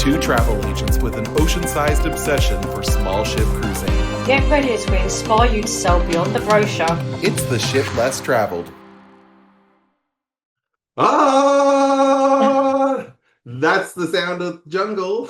Two travel agents with an ocean-sized obsession for small ship cruising. Get ready as we inspire you to sail beyond the brochure. It's the ship less traveled. Ah, that's the sound of jungle.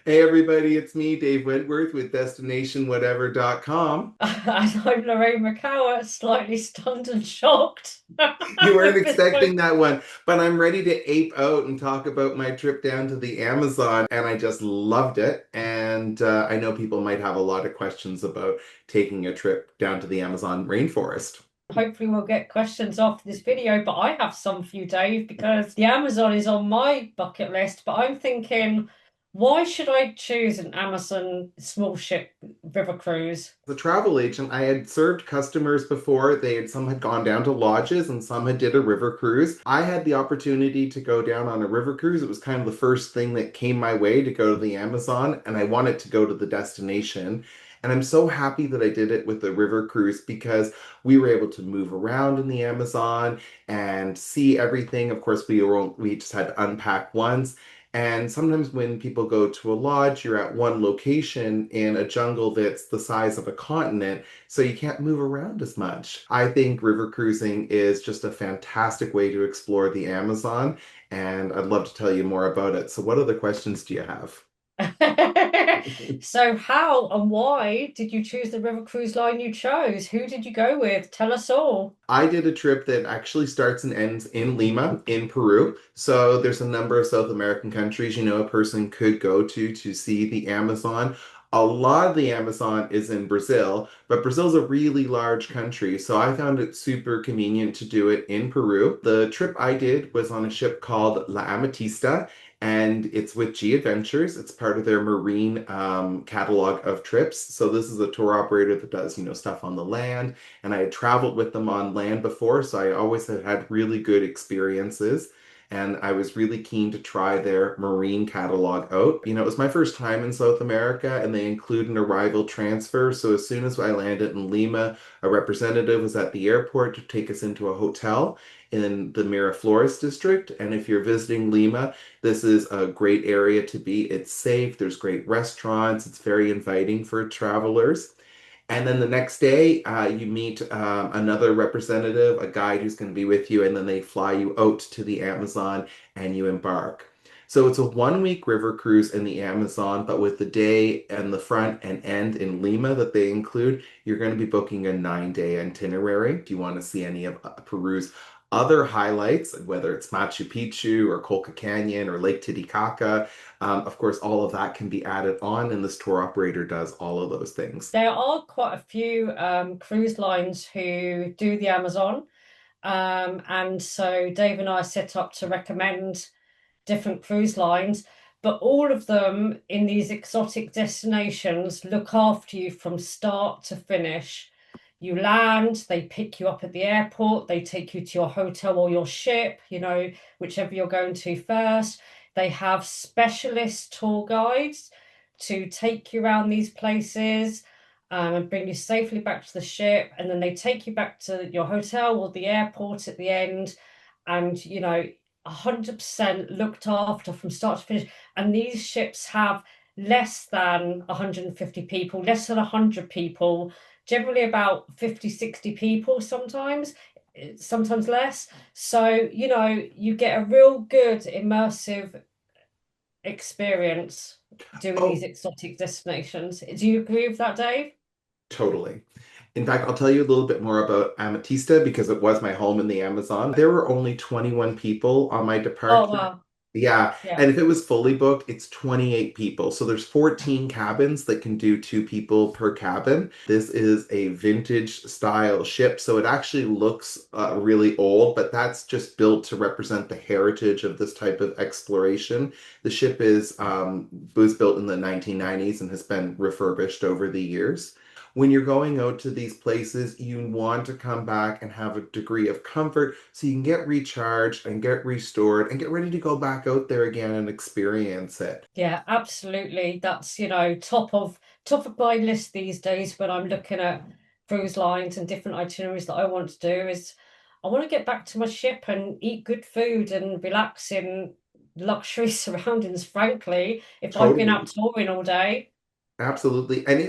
Hey everybody, it's me, Dave Wentworth with DestinationWhatever.com. And I'm Lorraine, slightly stunned and shocked. You weren't With this expecting one. that one, but I'm ready to ape out and talk about my trip down to the Amazon, and I just loved it. And I know people might have a lot of questions about taking a trip down to the Amazon rainforest. Hopefully we'll get questions after this video, but I have some for you, Dave, because the Amazon is on my bucket list, but I'm thinking, why should I choose an Amazon small ship river cruise? The travel agent, I had served customers before. Some had gone down to lodges and some had did a river cruise. I had the opportunity to go down on a river cruise. It was kind of the first thing that came my way to go to the Amazon, and I wanted to go to the destination. And I'm so happy that I did it with the river cruise because we were able to move around in the Amazon and see everything. Of course, we just had to unpack once. And sometimes when people go to a lodge, you're at one location in a jungle that's the size of a continent, so you can't move around as much. I think river cruising is just a fantastic way to explore the Amazon, and I'd love to tell you more about it. So what other questions do you have? So how and why did you choose the river cruise line you chose? Who did you go with? Tell us all. I did a trip that actually starts and ends in Lima, in Peru. So there's a number of South American countries, a person could go to see the Amazon. A lot of the Amazon is in Brazil, but Brazil's a really large country, so I found it super convenient to do it in Peru. The trip I did was on a ship called La Ametista, and it's with G Adventures. It's part of their marine catalog of trips. So this is a tour operator that does, stuff on the land, and I had traveled with them on land before, so I always had really good experiences. And I was really keen to try their marine catalog out. It was my first time in South America, and they include an arrival transfer. So as soon as I landed in Lima, a representative was at the airport to take us into a hotel in the Miraflores district. And if you're visiting Lima, this is a great area to be. It's safe, there's great restaurants, it's very inviting for travelers. And then the next day, you meet another representative, a guide who's going to be with you, and then they fly you out to the Amazon and you embark. So it's a 1 week river cruise in the Amazon, but with the day and the front and end in Lima that they include, you're going to be booking a 9-day itinerary. Do you want to see any of Peru's other highlights, whether it's Machu Picchu or Colca Canyon or Lake Titicaca? Of course, all of that can be added on, and this tour operator does all of those things. There are quite a few cruise lines who do the Amazon. And so Dave and I set up to recommend different cruise lines, but all of them in these exotic destinations look after you from start to finish. You land, they pick you up at the airport, they take you to your hotel or your ship, whichever you're going to first. They have specialist tour guides to take you around these places and bring you safely back to the ship. And then they take you back to your hotel or the airport at the end. And, 100% looked after from start to finish. And these ships have less than 150 people, less than 100 people, generally about 50, 60 people sometimes less. So, you get a real good immersive experience doing these Oh, exotic destinations. Do you agree with that, Dave? totally. In fact, I'll tell you a little bit more about Ametista because it was my home in the Amazon. There were only 21 people on my Oh, departure. wow. Yeah, Yeah. and if it was fully booked, it's 28 people. So there's 14 cabins that can do two people per cabin. This is a vintage style ship, so it actually looks really old, but that's just built to represent the heritage of this type of exploration. The ship was built in the 1990s and has been refurbished over the years. When you're going out to these places, you want to come back and have a degree of comfort so you can get recharged and get restored and get ready to go back out there again and experience it. Yeah, absolutely. That's, top of my list these days when I'm looking at cruise lines and different itineraries that I want to do is I want to get back to my ship and eat good food and relax in luxury surroundings, frankly, if I've been out Totally. touring all day. Absolutely. And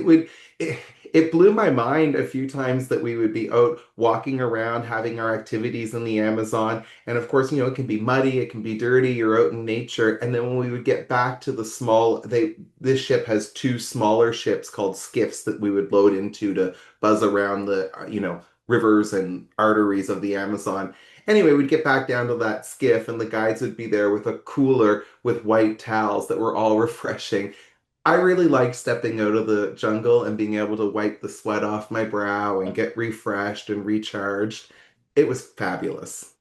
it blew my mind a few times that we would be out walking around having our activities in the Amazon. And of course, it can be muddy, it can be dirty, you're out in nature. And then when we would get back to the this ship has two smaller ships called skiffs that we would load into to buzz around the, rivers and arteries of the Amazon. Anyway, we'd get back down to that skiff and the guides would be there with a cooler with white towels that were all refreshing. I really like stepping out of the jungle and being able to wipe the sweat off my brow and get refreshed and recharged. It was fabulous.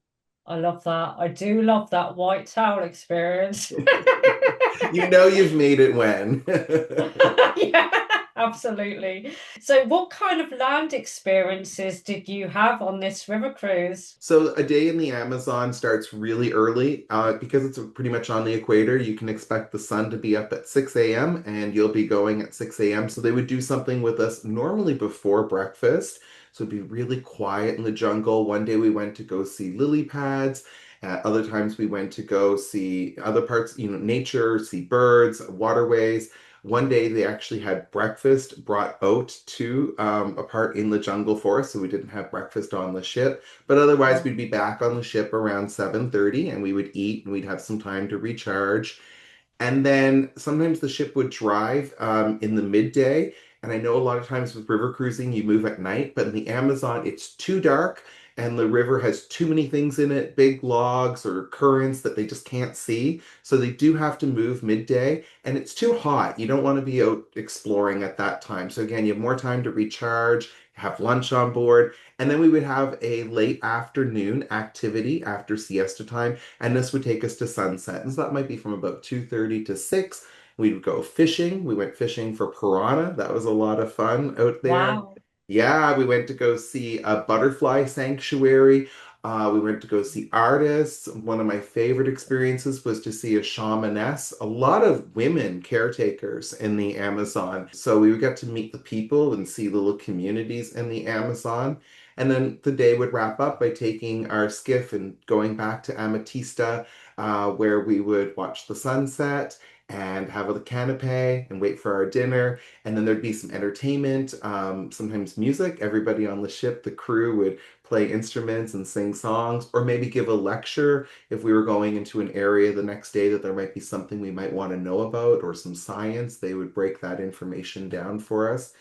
I love that. I do love that white towel experience. You know you've made it when. Yeah, absolutely. So, what kind of land experiences did you have on this river cruise? So a day in the Amazon starts really early. Because it's pretty much on the equator, you can expect the sun to be up at 6 a.m. and you'll be going at 6 a.m. So they would do something with us normally before breakfast. So it'd be really quiet in the jungle. One day we went to go see lily pads. Other times we went to go see other parts, nature, see birds, waterways. One day they actually had breakfast brought out to a part in the jungle for us, so we didn't have breakfast on the ship. But otherwise, we'd be back on the ship around 7:30 and we would eat and we'd have some time to recharge. And then sometimes the ship would drive in the midday. And I know a lot of times with river cruising, you move at night, but in the Amazon, it's too dark and the river has too many things in it, big logs or currents that they just can't see. So they do have to move midday and it's too hot. You don't want to be out exploring at that time. So again, you have more time to recharge, have lunch on board, and then we would have a late afternoon activity after siesta time and this would take us to sunset. And so that might be from about 2:30 to 6. We would go fishing. We went fishing for piranha. That was a lot of fun out there. Wow. Yeah, we went to go see a butterfly sanctuary. We went to go see artists. One of my favorite experiences was to see a shamaness. A lot of women caretakers in the Amazon. So we would get to meet the people and see little communities in the Amazon. And then the day would wrap up by taking our skiff and going back to Amatista, where we would watch the sunset and have a canapé and wait for our dinner. And then there'd be some entertainment, sometimes music. Everybody on the ship, the crew would play instruments and sing songs, or maybe give a lecture if we were going into an area the next day that there might be something we might want to know about or some science. They would break that information down for us.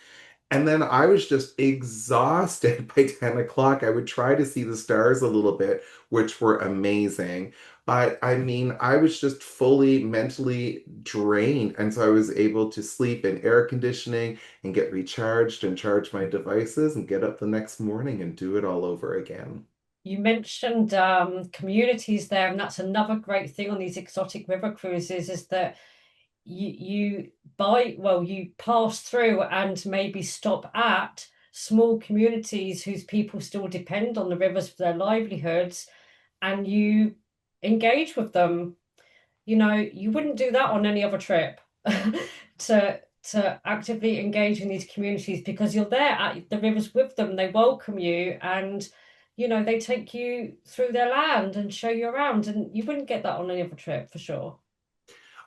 And then I was just exhausted by 10 o'clock. I would try to see the stars a little bit, which were amazing. But I mean, I was just fully mentally drained. And so I was able to sleep in air conditioning and get recharged and charge my devices and get up the next morning and do it all over again. You mentioned communities there, and that's another great thing on these exotic river cruises is that you pass through and maybe stop at small communities whose people still depend on the rivers for their livelihoods, and you engage with them. You wouldn't do that on any other trip. To actively engage in these communities because you're there at the rivers with them, they welcome you, and they take you through their land and show you around, and you wouldn't get that on any other trip for sure.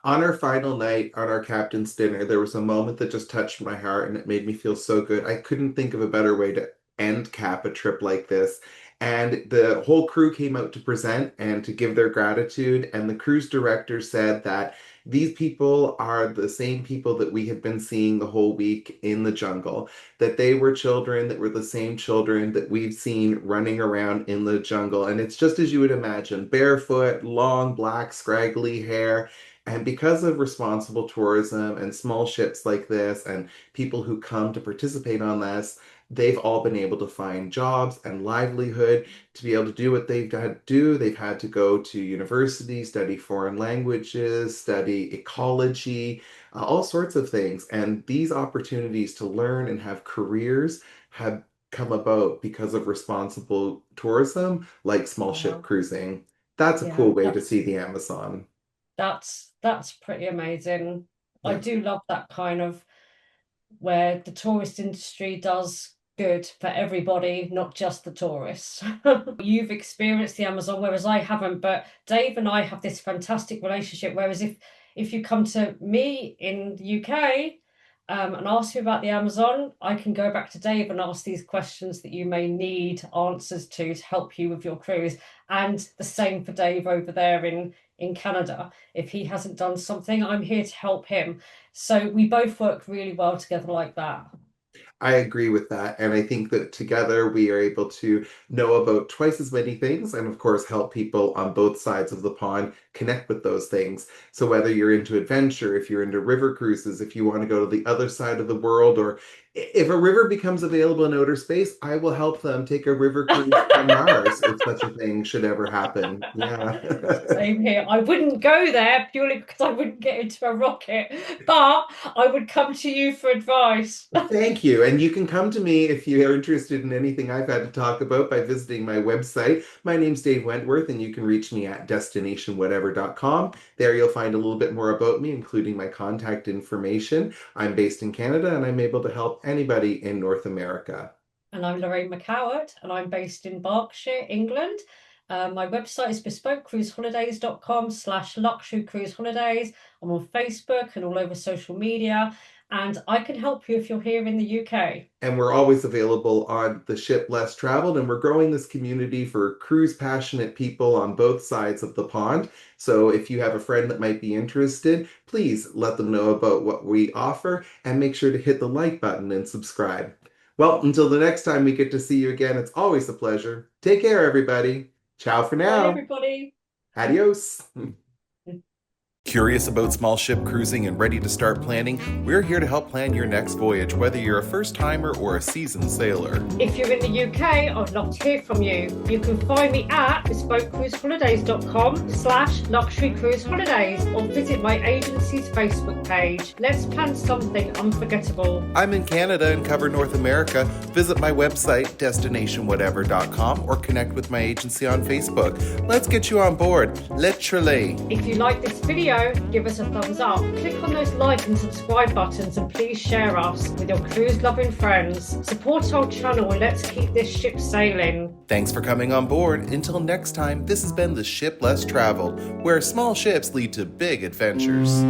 On our final night on our captain's dinner, there was a moment that just touched my heart and it made me feel so good. I couldn't think of a better way to end cap a trip like this. And the whole crew came out to present and to give their gratitude. And the cruise director said that these people are the same people that we had been seeing the whole week in the jungle, that they were children that were the same children that we've seen running around in the jungle. And it's just as you would imagine, barefoot, long, black, scraggly hair. And because of responsible tourism and small ships like this and people who come to participate on this, they've all been able to find jobs and livelihood to be able to do what they've had to do. They've had to go to university, study foreign languages, study ecology, all sorts of things. And these opportunities to learn and have careers have come about because of responsible tourism, like small ship Wow. cruising. That's a Yeah, cool way to that's see the Amazon. that's pretty amazing. I Yeah. do love that kind of where the tourist industry does good for everybody, not just the tourists. You've experienced the Amazon, whereas I haven't, but Dave and I have this fantastic relationship. Whereas if you come to me in the UK and ask me about the Amazon, I can go back to Dave and ask these questions that you may need answers to help you with your cruise. And the same for Dave over there in Canada. If he hasn't done something, I'm here to help him. So we both work really well together like that. I agree with that. And I think that together we are able to know about twice as many things and, of course, help people on both sides of the pond connect with those things. So, whether you're into adventure, if you're into river cruises, if you want to go to the other side of the world, or if a river becomes available in outer space, I will help them take a river cruise on Mars if such a thing should ever happen. Yeah. Same here. I wouldn't go there purely because I wouldn't get into a rocket, but I would come to you for advice. Thank you. And you can come to me if you are interested in anything I've had to talk about by visiting my website. My name's Dave Wentworth, and you can reach me at destinationwhatever.com. There you'll find a little bit more about me, including my contact information. I'm based in Canada, and I'm able to help anybody in North America. And I'm Lorraine McCowart, and I'm based in Berkshire, England. My website is bespokecruiseholidays.com/luxury cruise holidays. I'm on Facebook and all over social media, and I can help you if you're here in the UK. And we're always available on the ship Less Traveled, and we're growing this community for cruise passionate people on both sides of the pond. So if you have a friend that might be interested, please let them know about what we offer and make sure to hit the like button and subscribe. Well, until the next time we get to see you again, it's always a pleasure. Take care, everybody. Ciao for now. Bye, everybody. Adios. Curious about small ship cruising and ready to start planning? We're here to help plan your next voyage, whether you're a first timer or a seasoned sailor. If you're in the UK, I'd love to hear from you. You can find me at bespokecruiseholidays.com/luxury cruise holidays or visit my agency's Facebook page. Let's plan something unforgettable. I'm in Canada and cover North America. Visit my website, destinationwhatever.com, or connect with my agency on Facebook. Let's get you on board, literally. If you like this video, give us a thumbs up. Click on those like and subscribe buttons, and please share us with your cruise loving friends. Support our channel and let's keep this ship sailing. Thanks for coming on board. Until next time, this has been The Ship Less Traveled, where small ships lead to big adventures.